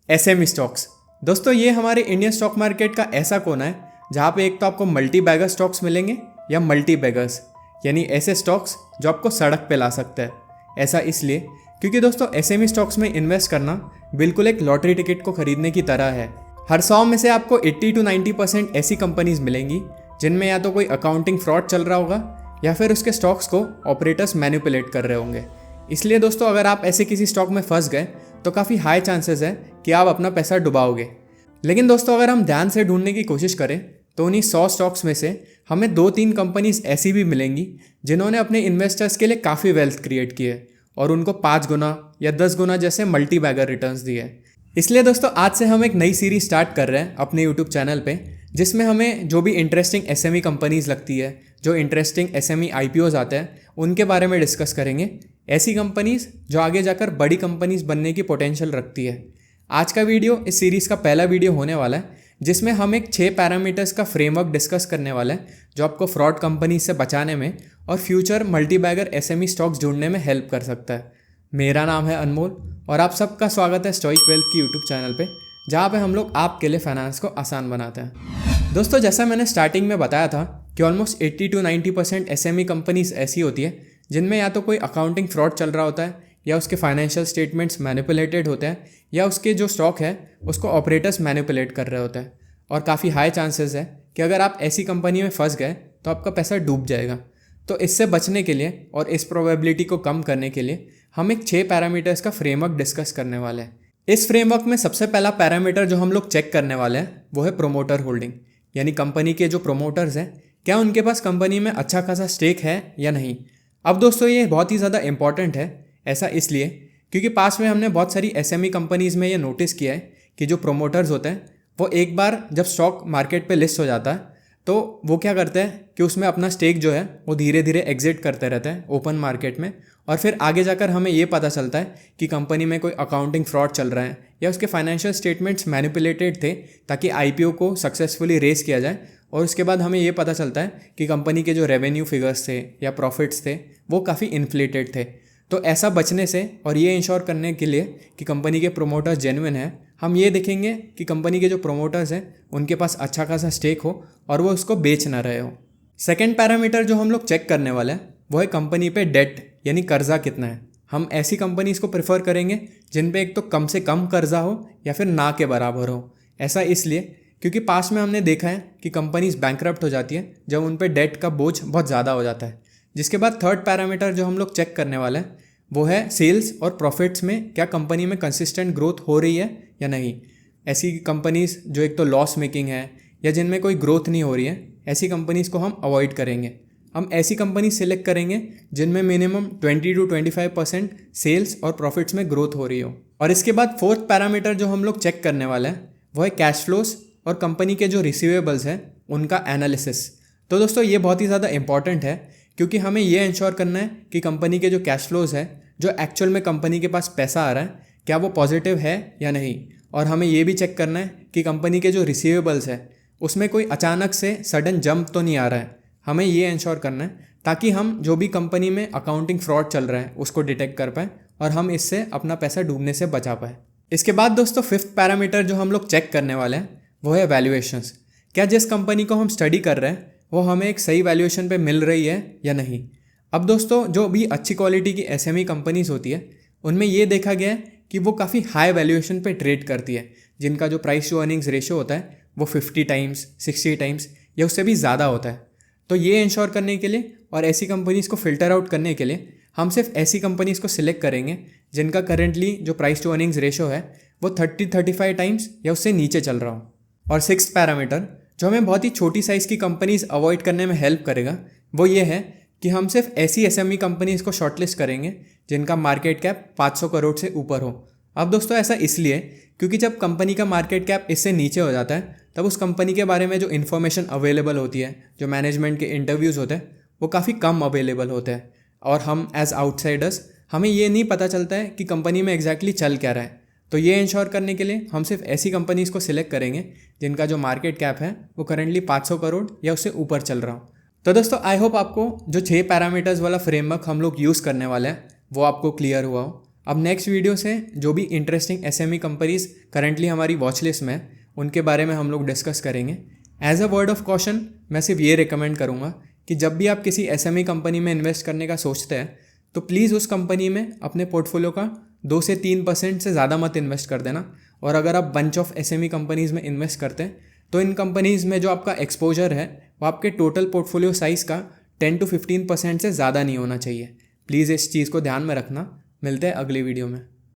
SME stocks. दोस्तों ये हमारे इंडियन स्टॉक मार्केट का ऐसा कोना है जहाँ पे एक तो आपको मल्टी बैगर स्टॉक्स मिलेंगे या मल्टी बैगर्स, यानी ऐसे स्टॉक्स जो आपको सड़क पे ला सकता है। ऐसा इसलिए क्योंकि दोस्तों एसएमई स्टॉक्स में इन्वेस्ट करना बिल्कुल एक लॉटरी टिकट को खरीदने की तरह है। हर 100 में से आपको 80 to 90% ऐसी कंपनीज मिलेंगी जिनमें या तो कोई अकाउंटिंग फ्रॉड चल रहा होगा या फिर उसके स्टॉक्स को ऑपरेटर्स मैनिपुलेट कर रहे होंगे। इसलिए दोस्तों अगर आप ऐसे किसी स्टॉक में फंस गए तो काफ़ी हाई चांसेस है कि आप अपना पैसा डुबाओगे। लेकिन दोस्तों अगर हम ध्यान से ढूंढने की कोशिश करें तो उन्हीं 100 स्टॉक्स में से हमें 2-3 कंपनीज ऐसी भी मिलेंगी जिन्होंने अपने इन्वेस्टर्स के लिए काफ़ी वेल्थ क्रिएट की है और उनको 5 गुना या 10 गुना जैसे मल्टी बैगर रिटर्न्स दिए। इसलिए दोस्तों आज से हम एक नई सीरीज स्टार्ट कर रहे हैं अपने यूट्यूब चैनल पे, जिसमें हमें जो भी इंटरेस्टिंग एसएमई कंपनीज लगती है, जो इंटरेस्टिंग एसएमई आईपीओज आते हैं, उनके बारे में डिस्कस करेंगे। ऐसी कंपनीज जो आगे जाकर बड़ी कंपनीज बनने की पोटेंशियल रखती है। आज का वीडियो इस सीरीज़ का पहला वीडियो होने वाला है जिसमें हम एक 6 पैरामीटर्स का फ्रेमवर्क डिस्कस करने वाले हैं जो आपको फ्रॉड कंपनी से बचाने में और फ्यूचर मल्टीबैगर एसएमई स्टॉक्स ढूंढने में हेल्प कर सकता है। मेरा नाम है अनमोल और आप सबका स्वागत है स्टोइक वेल्थ की यूट्यूब चैनल पे, जहाँ पे हम लोग आपके लिए फाइनेंस को आसान बनाते हैं। दोस्तों जैसा मैंने स्टार्टिंग में बताया था कि ऑलमोस्ट 80 to 90% एसएमई कंपनीज ऐसी होती है जिनमें या तो कोई अकाउंटिंग फ्रॉड चल रहा होता है या उसके फाइनेंशियल स्टेटमेंट्स मैनिपुलेटेड होते हैं या उसके जो स्टॉक है उसको ऑपरेटर्स मैनिपुलेट कर रहे होते हैं। और काफ़ी हाई चांसेस है कि अगर आप ऐसी कंपनी में फंस गए तो आपका पैसा डूब जाएगा। तो इससे बचने के लिए और इस प्रोबेबिलिटी को कम करने के लिए हम एक 6 पैरामीटर्स का फ्रेमवर्क डिस्कस करने वाले हैं। इस फ्रेमवर्क में सबसे पहला पैरामीटर जो हम लोग चेक करने वाले हैं वो है प्रोमोटर होल्डिंग, यानी कंपनी के जो प्रोमोटर्स हैं क्या उनके पास कंपनी में अच्छा खासा स्टेक है या नहीं। अब दोस्तों ये बहुत ही ज़्यादा इंपॉर्टेंट है। ऐसा इसलिए क्योंकि पास में हमने बहुत सारी एसएमई कंपनीज़ में ये नोटिस किया है कि जो प्रोमोटर्स होते हैं वो एक बार जब स्टॉक मार्केट पे लिस्ट हो जाता है तो वो क्या करते हैं कि उसमें अपना स्टेक जो है वो धीरे धीरे एग्जिट करते रहते हैं ओपन मार्केट में, और फिर आगे जाकर हमें ये पता चलता है कि कंपनी में कोई अकाउंटिंग फ्रॉड चल रहा है या उसके फाइनेंशियल स्टेटमेंट्स मैनिपुलेटेड थे ताकि आईपीओ को सक्सेसफुली रेस किया जाए। और उसके बाद हमें ये पता चलता है कि कंपनी के जो रेवेन्यू फिगर्स थे या प्रॉफिट्स थे वो काफ़ी इन्फ्लेटेड थे। तो ऐसा बचने से और ये इंश्योर करने के लिए कि कंपनी के प्रोमोटर्स जेन्युइन है, हम ये देखेंगे कि कंपनी के जो प्रोमोटर्स हैं उनके पास अच्छा खासा स्टेक हो और वो उसको बेच ना रहे हो। सेकंड पैरामीटर जो हम लोग चेक करने वाले हैं वो है कंपनी पे डेट, यानी कर्जा कितना है। हम ऐसी कंपनीज को प्रेफर करेंगे जिन पे एक तो कम से कम कर्जा हो या फिर ना के बराबर हो। ऐसा इसलिए क्योंकि पास में हमने देखा है कि कंपनीज बैंकरप्ट हो जाती है जब उन पे डेट का बोझ बहुत ज़्यादा हो जाता है। जिसके बाद थर्ड पैरामीटर जो हम लोग चेक करने वाले हैं वो है सेल्स और प्रॉफिट्स में क्या कंपनी में कंसिस्टेंट ग्रोथ हो रही है या नहीं। ऐसी कंपनीज जो एक तो लॉस मेकिंग है या जिनमें कोई ग्रोथ नहीं हो रही है, ऐसी कंपनीज को हम अवॉइड करेंगे। हम ऐसी कंपनी सिलेक्ट करेंगे जिनमें मिनिमम 20 to 25% सेल्स और प्रॉफिट्स में ग्रोथ हो रही हो। और इसके बाद फोर्थ पैरामीटर जो हम लोग चेक करने वाले हैं वो है कैश फ्लोस और कंपनी के जो रिसीवेबल्स हैं उनका एनालिसिस। तो दोस्तों ये बहुत ही ज़्यादा इंपॉर्टेंट है क्योंकि हमें ये इंश्योर करना है कि कंपनी के जो कैश फ्लोज है, जो एक्चुअल में कंपनी के पास पैसा आ रहा है, क्या वो पॉजिटिव है या नहीं। और हमें ये भी चेक करना है कि कंपनी के जो रिसीवेबल्स है उसमें कोई अचानक से सडन जंप तो नहीं आ रहा है। हमें ये इंश्योर करना है ताकि हम जो भी कंपनी में अकाउंटिंग फ्रॉड चल रहा है उसको डिटेक्ट कर पाएँ और हम इससे अपना पैसा डूबने से बचा पाएँ। इसके बाद दोस्तों फिफ्थ पैरामीटर जो हम लोग चेक करने वाले हैं वो है वैल्यूएशंस। क्या जिस कंपनी को हम स्टडी कर रहे हैं वो हमें एक सही वैल्यूएशन पे मिल रही है या नहीं। अब दोस्तों जो भी अच्छी क्वालिटी की एसएमई कंपनीज होती है उनमें ये देखा गया है कि वो काफ़ी हाई वैल्यूएशन पे ट्रेड करती है, जिनका जो प्राइस टू अर्निंग्स रेशियो होता है वो 50 टाइम्स 60 टाइम्स या उससे भी ज़्यादा होता है। तो ये इंश्योर करने के लिए और ऐसी कंपनीज़ को फिल्टर आउट करने के लिए हम सिर्फ ऐसी कंपनीज़ को सिलेक्ट करेंगे जिनका करेंटली जो प्राइस टू अर्निंग्स रेशियो है वो 30-35 टाइम्स या उससे नीचे चल रहा हो। और सिक्स्थ पैरामीटर जो हमें बहुत ही छोटी साइज़ की कंपनीज अवॉइड करने में हेल्प करेगा वो ये है कि हम सिर्फ ऐसी एसएमई कंपनीज को शॉर्टलिस्ट करेंगे जिनका मार्केट कैप 500 करोड़ से ऊपर हो। अब दोस्तों ऐसा इसलिए क्योंकि जब कंपनी का मार्केट कैप इससे नीचे हो जाता है तब उस कंपनी के बारे में जो इन्फॉर्मेशन अवेलेबल होती है, जो मैनेजमेंट के इंटरव्यूज़ होते हैं वो काफ़ी कम अवेलेबल होते हैं और हम एज आउटसाइडर्स हमें ये नहीं पता चलता है कि कंपनी में एग्जैक्टली चल क्या रहा है। तो ये इंश्योर करने के लिए हम सिर्फ ऐसी कंपनीज को सिलेक्ट करेंगे जिनका जो मार्केट कैप है वो करेंटली 500 करोड़ या उससे ऊपर चल रहा हो। तो दोस्तों आई होप आपको जो 6 पैरामीटर्स वाला फ्रेमवर्क हम लोग यूज़ करने वाले हैं वो आपको क्लियर हुआ हो। अब नेक्स्ट वीडियो से जो भी इंटरेस्टिंग एसएमई कंपनीज करंटली हमारी वॉच लिस्ट में है उनके बारे में हम लोग डिस्कस करेंगे। As a word of caution मैं सिर्फ ये रिकमेंड करूँगा कि जब भी आप किसी एसएमई कंपनी में इन्वेस्ट करने का सोचते हैं तो प्लीज़ उस कंपनी में अपने पोर्टफोलियो का 2 से 3% से ज़्यादा मत इन्वेस्ट कर देना। और अगर आप बंच ऑफ एसएमई कंपनीज़ में इन्वेस्ट करते हैं तो इन कंपनीज़ में जो आपका एक्सपोजर है वो आपके टोटल पोर्टफोलियो साइज़ का 10 to 15% से ज़्यादा नहीं होना चाहिए। प्लीज़ इस चीज़ को ध्यान में रखना। मिलते हैं अगली वीडियो में।